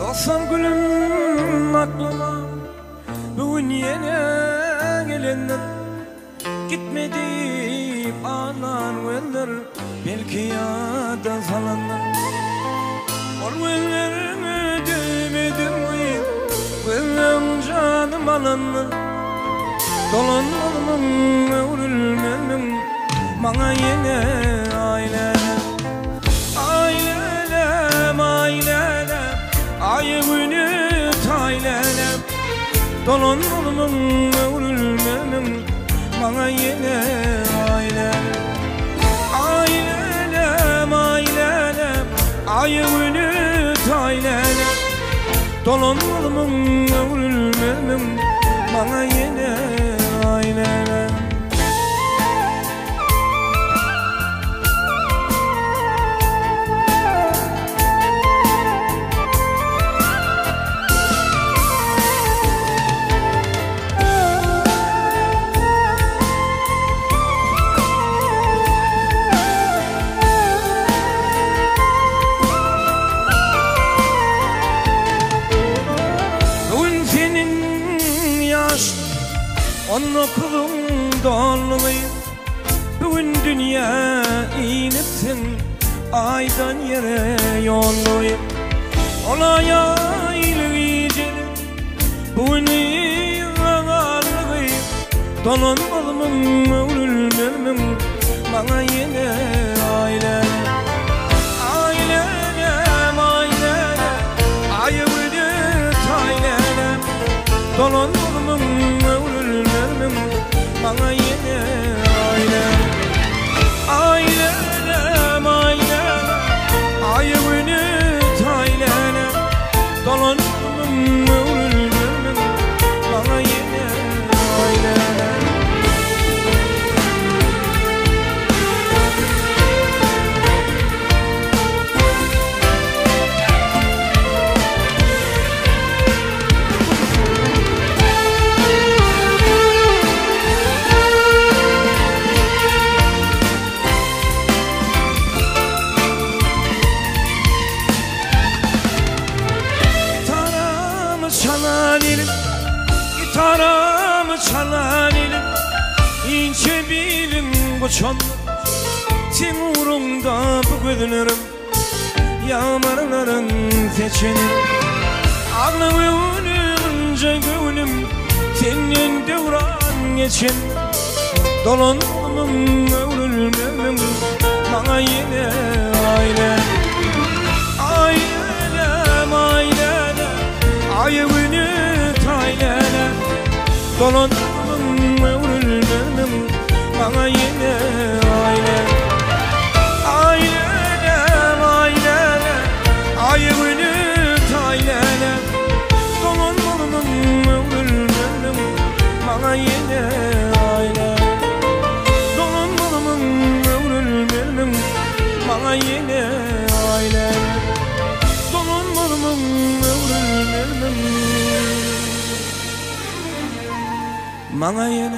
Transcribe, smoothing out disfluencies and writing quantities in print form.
Kalsam gülüm aklıma bugün yine gelenler, gitme deyip ağlar veller, belki yada salanlar. Ol vellerimi demedim mi, vellerim canım alanlar. Dolanmalımın övrülmemim, bana yine ailelem. Ailelem, ailelem, ayı günü taylelem. Dolanmalımın övrülmemim, bana yine ailelem. Ailelem, ailelem, ayı günü taylelem. Dolanmalımın övrülmemim, bana yine ailelem. Bugün senin yaş onun okulun doluyum. Bugün dünya inipsin, aydan yere yolluyum. Olaya ilgicelim, bugün ağırlıyım. Dolanmalımın övrülmemim, bana yine ailem. Ailem, ailem, ayıbını taylelem. Dolanmalımın övrülmemim, bana yine ailem. Ailem, ailem, ayıbını taylelem. Dolanmalımın övrülmemim, bana yine ailem. Çalan elim, gitarımı çalan elim, ince bilim bu çonlu Timur'umda bu gözlerim, yamarların seçenim. Ağlam önümce gönlüm, senin devran geçen. Dolanmalımın övrülmemim, bana yine ailem. Ailem, ailem, ayıbını taylelem. Dolanmalımın övrülmemim, bana yine ailem. Ailem, ailem, ayıbını taylelem. Dolanmalımın övrülmemim, bana yine ailem. Dolanmalımın övrülmemim, bana yine ailem. Dolanmalımın övrülmemim, bana yine